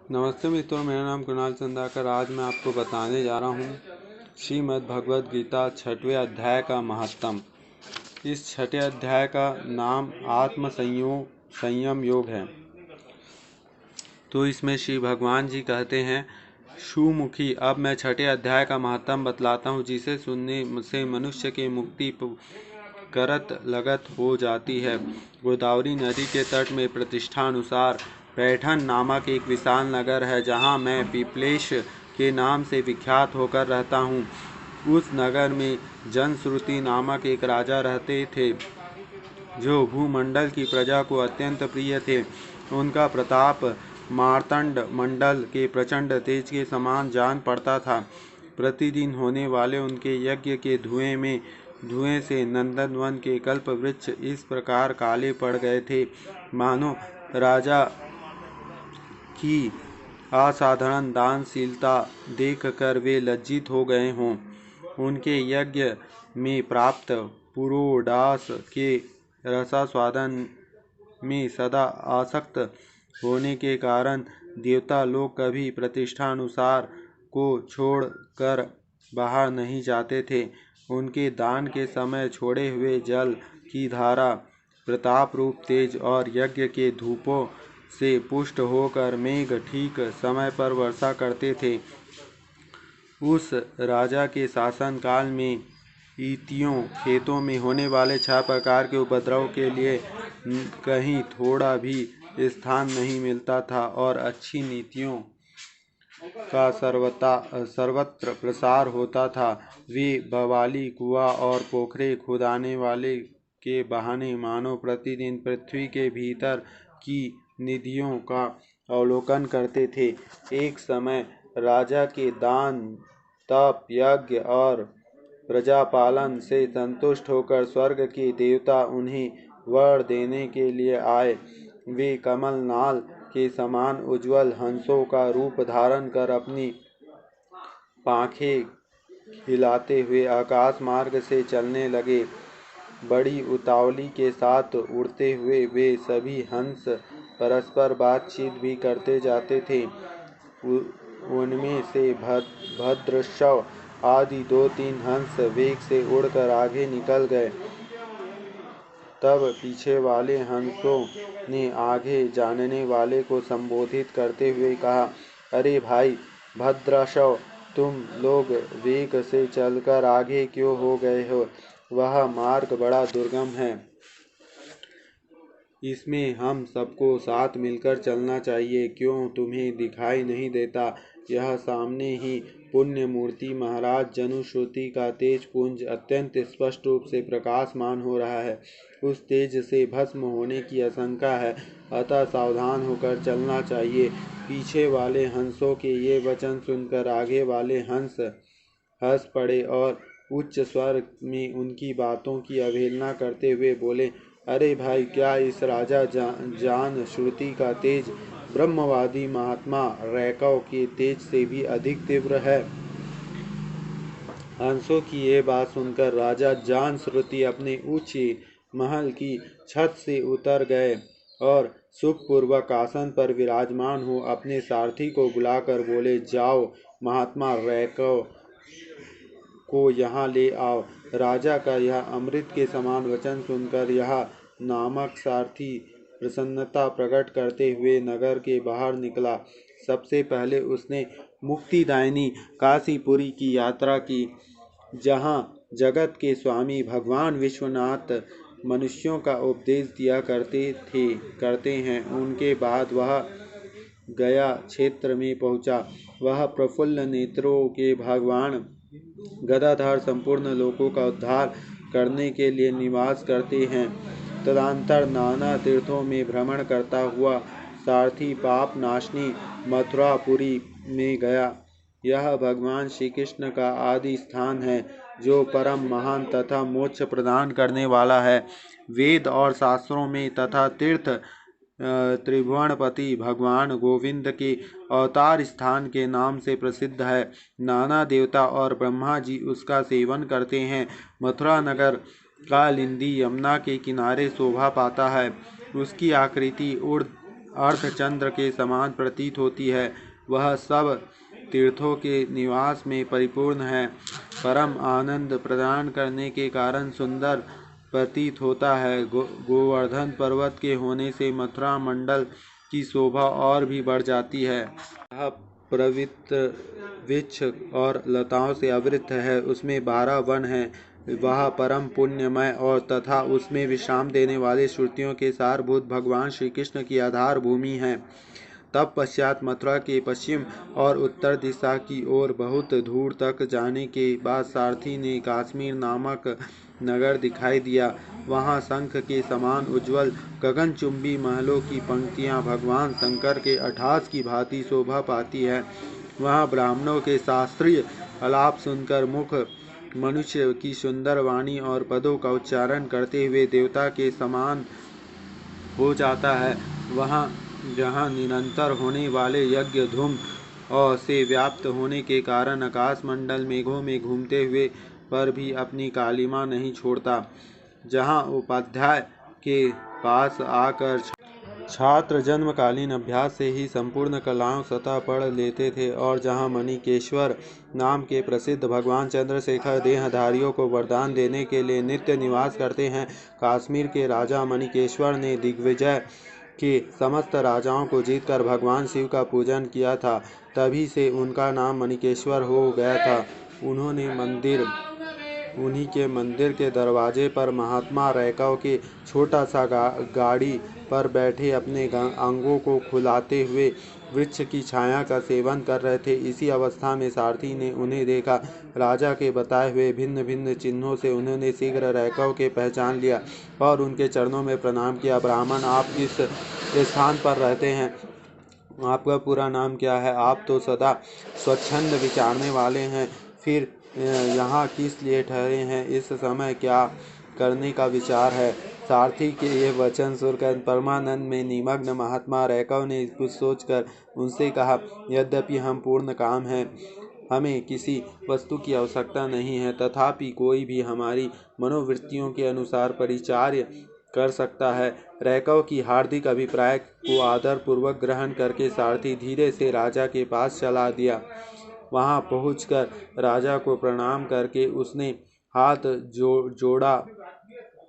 नमस्ते मित्रों, मेरा नाम कुणाल चंदाकर। आज मैं आपको बताने जा रहा हूँ श्रीमद् भगवद गीता 6वें अध्याय का महत्तम। इस 6ठे अध्याय का नाम आत्म संयम योग है। तो इसमें श्री भगवान जी कहते हैं, सुमुखी, अब मैं 6ठे अध्याय का महत्तम बतलाता हूँ, जिसे सुनने से मनुष्य की मुक्ति करत लगत हो जाती है। गोदावरी नदी के तट में प्रतिष्ठानुसार पैठन नामक एक विशाल नगर है, जहाँ मैं पीपलेश के नाम से विख्यात होकर रहता हूँ। उस नगर में जनश्रुति नामक एक राजा रहते थे, जो भूमंडल की प्रजा को अत्यंत प्रिय थे। उनका प्रताप मार्तंड मंडल के प्रचंड तेज के समान जान पड़ता था। प्रतिदिन होने वाले उनके यज्ञ के धुएं से नंदनवन के कल्प वृक्ष इस प्रकार काले पड़ गए थे, मानो राजा की असाधारण दानशीलता देखकर वे लज्जित हो गए हों। उनके यज्ञ में प्राप्त पुरोडास के रसास्वादन में सदा आसक्त होने के कारण देवता लोग कभी प्रतिष्ठानुसार को छोड़कर बाहर नहीं जाते थे। उनके दान के समय छोड़े हुए जल की धारा प्रताप रूप तेज और यज्ञ के धूपों से पुष्ट होकर मेघ ठीक समय पर वर्षा करते थे। उस राजा के शासन काल में ईटियों खेतों में होने वाले 6 प्रकार के उपद्रव के लिए कहीं थोड़ा भी स्थान नहीं मिलता था और अच्छी नीतियों का सर्वत्र प्रसार होता था। वे बवाली कुआं और पोखरे खुदाने वाले के बहाने मानो प्रतिदिन पृथ्वी के भीतर की निधियों का अवलोकन करते थे। एक समय राजा के दान, तप, यज्ञ और प्रजापालन से संतुष्ट होकर स्वर्ग के देवता उन्हें वर देने के लिए आए। वे कमल नाल के समान उज्ज्वल हंसों का रूप धारण कर अपनी पांखें खिलाते हुए आकाश मार्ग से चलने लगे। बड़ी उतावली के साथ उड़ते हुए वे सभी हंस परस्पर बातचीत भी करते जाते थे। उनमें से भद्रशव आदि 2-3 हंस वेग से उड़कर आगे निकल गए। तब पीछे वाले हंसों ने आगे जानने वाले को संबोधित करते हुए कहा, अरे भाई भद्रशव, तुम लोग वेग से चलकर आगे क्यों हो गए हो? वह मार्ग बड़ा दुर्गम है। इसमें हम सबको साथ मिलकर चलना चाहिए। क्यों तुम्हें दिखाई नहीं देता? यह सामने ही पुण्य मूर्ति महाराज जनुश्रुति का तेज पुंज अत्यंत स्पष्ट रूप से प्रकाशमान हो रहा है। उस तेज से भस्म होने की आशंका है, अतः सावधान होकर चलना चाहिए। पीछे वाले हंसों के ये वचन सुनकर आगे वाले हंस हंस पड़े और उच्च स्वर में उनकी बातों की अवहेलना करते हुए बोले, अरे भाई, क्या इस राजा जान श्रुति का तेज ब्रह्मवादी महात्मा रैकव के तेज से भी अधिक तीव्र है? हंसों की ये बात सुनकर राजा जान श्रुति अपने ऊंचे महल की छत से उतर गए और सुखपूर्वक आसन पर विराजमान हो अपने सारथी को बुलाकर बोले, जाओ महात्मा रैकव को यहाँ ले आओ। राजा का यह अमृत के समान वचन सुनकर यह नामक सारथी प्रसन्नता प्रकट करते हुए नगर के बाहर निकला। सबसे पहले उसने मुक्तिदायिनी काशीपुरी की यात्रा की, जहाँ जगत के स्वामी भगवान विश्वनाथ मनुष्यों का उपदेश दिया करते हैं। उनके बाद वह गया क्षेत्र में पहुँचा। वह प्रफुल्ल नेत्रों के भगवान गदाधर संपूर्ण लोकों का उद्धार करने के लिए निवास करते हैं। तदंतर नाना तीर्थों में भ्रमण करता हुआ सारथी पाप नाशनी मथुरापुरी में गया। यह भगवान श्री कृष्ण का आदि स्थान है, जो परम महान तथा मोक्ष प्रदान करने वाला है। वेद और शास्त्रों में तथा तीर्थ त्रिभुवनपति भगवान गोविंद के अवतार स्थान के नाम से प्रसिद्ध है। नाना देवता और ब्रह्मा जी उसका सेवन करते हैं। मथुरा नगर कालिंदी यमुना के किनारे शोभा पाता है। उसकी आकृति अर्धचंद्र के समान प्रतीत होती है। वह सब तीर्थों के निवास में परिपूर्ण है। परम आनंद प्रदान करने के कारण सुंदर प्रतीत होता है। गोवर्धन पर्वत के होने से मथुरा मंडल की शोभा और भी बढ़ जाती है। यह पवित्र वृक्ष और लताओं से आवृत है। उसमें 12 वन हैं। वह परम पुण्यमय और तथा उसमें विश्राम देने वाले श्रुतियों के सारभूत भगवान श्री कृष्ण की आधार भूमि है। तब पश्चात मथुरा के पश्चिम और उत्तर दिशा की ओर बहुत दूर तक जाने के बाद सारथी ने काश्मीर नामक नगर दिखाई दिया। वहाँ शंख के समान उज्ज्वल गगनचुंबी महलों की पंक्तियाँ भगवान शंकर के अट्ठास की भांति शोभा पाती है। वहाँ ब्राह्मणों के शास्त्रीय आलाप सुनकर मुख मनुष्य की सुंदर वाणी और पदों का उच्चारण करते हुए देवता के समान हो जाता है। वहाँ जहाँ निरंतर होने वाले यज्ञ धूम और से व्याप्त होने के कारण आकाश मंडल मेघों में घूमते हुए पर भी अपनी कालिमा नहीं छोड़ता। जहाँ उपाध्याय के पास आकर छात्र जन्मकालीन अभ्यास से ही संपूर्ण कलाओं सतह पढ़ लेते थे और जहाँ मणिकेश्वर नाम के प्रसिद्ध भगवान चंद्रशेखर देहधारियों को वरदान देने के लिए नित्य निवास करते हैं। काश्मीर के राजा मणिकेश्वर ने दिग्विजय के समस्त राजाओं को जीतकर भगवान शिव का पूजन किया था। तभी से उनका नाम मणिकेश्वर हो गया था। उन्हीं के मंदिर के दरवाजे पर महात्मा रैकव के छोटा सा गाड़ी पर बैठे अपने अंगों को खुलाते हुए वृक्ष की छाया का सेवन कर रहे थे। इसी अवस्था में सारथी ने उन्हें देखा। राजा के बताए हुए भिन्न भिन्न चिन्हों से उन्होंने शीघ्र रैकव के पहचान लिया और उनके चरणों में प्रणाम किया। ब्राह्मण, आप किस स्थान पर रहते हैं? आपका पूरा नाम क्या है? आप तो सदा स्वच्छंद विचारने वाले हैं, फिर यहाँ किस लिए ठहरे हैं? इस समय क्या करने का विचार है? सारथी के ये वचन सुनकर परमानंद में निमग्न महात्मा रैकव ने कुछ सोचकर उनसे कहा, यद्यपि हम पूर्ण काम हैं, हमें किसी वस्तु की आवश्यकता नहीं है, तथापि कोई भी हमारी मनोवृत्तियों के अनुसार परिचार्य कर सकता है। रैकव की हार्दिक अभिप्राय को आदर पूर्वक ग्रहण करके सारथी धीरे से राजा के पास चला दिया। वहां पहुंचकर राजा को प्रणाम करके उसने हाथ जोड़ा,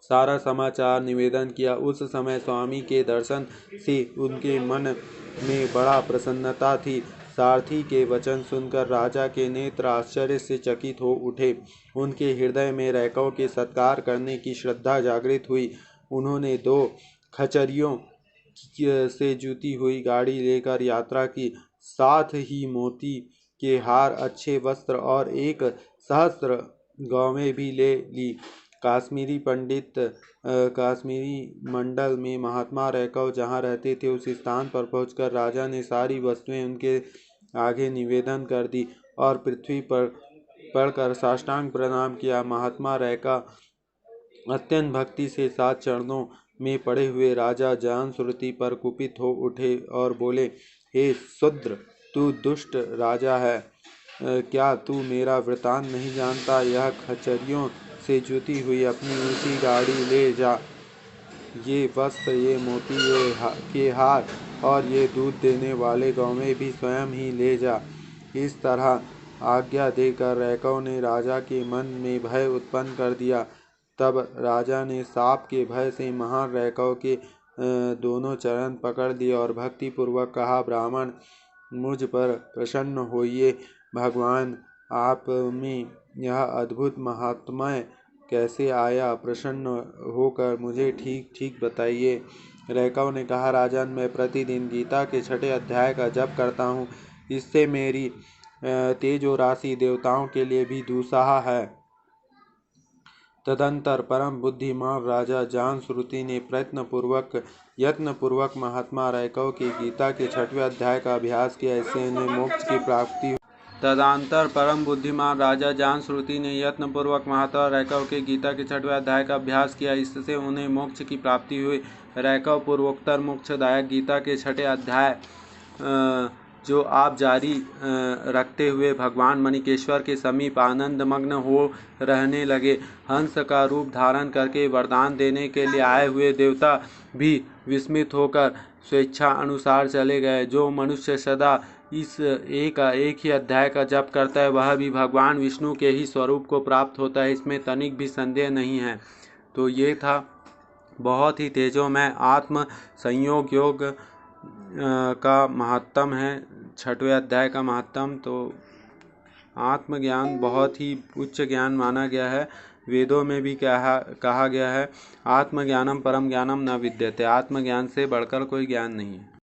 सारा समाचार निवेदन किया। उस समय स्वामी के दर्शन से उनके मन में बड़ा प्रसन्नता थी। सारथी के वचन सुनकर राजा के नेत्र आश्चर्य से चकित हो उठे। उनके हृदय में रैकव के सत्कार करने की श्रद्धा जागृत हुई। उन्होंने 2 खचरियों से जुती हुई गाड़ी लेकर यात्रा की। साथ ही मोती के हार, अच्छे वस्त्र और 1 सहस्त्र गौवें भी ले ली। काश्मीरी मंडल में महात्मा रैकव जहाँ रहते थे उस स्थान पर पहुंचकर राजा ने सारी वस्तुएं उनके आगे निवेदन कर दी और पृथ्वी पर पड़कर साष्टांग प्रणाम किया। महात्मा रैकव अत्यंत भक्ति से 7 चरणों में पड़े हुए राजा जानश्रुति पर कुपित हो उठे और बोले, हे शूद्र, तू दुष्ट राजा है, क्या तू मेरा वृतांत नहीं जानता? यह खचरियों से जुती हुई अपनी ऊंची गाड़ी ले जा। ये वस्त्र, ये मोती, के हार और ये दूध देने वाले गौवें भी स्वयं ही ले जा। इस तरह आज्ञा देकर रैकव ने राजा के मन में भय उत्पन्न कर दिया। तब राजा ने साप के भय से महान रैकव के दोनों चरण पकड़ लिए और भक्ति पूर्वक कहा, ब्राह्मण, मुझ पर प्रसन्न होइए। भगवान, आप में यह अद्भुत महात्म्य कैसे आया? प्रसन्न होकर मुझे ठीक ठीक बताइए। रैकव ने कहा, राजन, मैं प्रतिदिन गीता के 6 अध्याय का जप करता हूँ। इससे मेरी तेजो राशि देवताओं के लिए भी दुस्साह है। तदंतर परम बुद्धिमान राजा जानश्रुति ने यत्न पूर्वक महात्मा रैकव के गीता के 6वें अध्याय का अभ्यास किया। इससे उन्हें मोक्ष की प्राप्ति हुई। तदंतर परम बुद्धिमान राजा जानश्रुति ने यत्न पूर्वक महात्मा रैकव के गीता के 6वें अध्याय का अभ्यास किया। इससे उन्हें मोक्ष की प्राप्ति हुई। रैकव पूर्वोत्तर मोक्षदायक गीता के 6 अध्याय जो आप जारी रखते हुए भगवान मणिकेश्वर के समीप आनंद मग्न हो रहने लगे। हंस का रूप धारण करके वरदान देने के लिए आए हुए देवता भी विस्मित होकर स्वेच्छा अनुसार चले गए। जो मनुष्य सदा इस एक ही अध्याय का जप करता है वह भी भगवान विष्णु के ही स्वरूप को प्राप्त होता है, इसमें तनिक भी संदेह नहीं है। तो ये था बहुत ही तेजोमय आत्म संयोग योग का महत्तम है, 6वें अध्याय का महत्तम। तो आत्मज्ञान बहुत ही उच्च ज्ञान माना गया है। वेदों में भी कहा गया है, आत्मज्ञानम परम ज्ञानम न विद्यते, आत्मज्ञान से बढ़कर कोई ज्ञान नहीं है।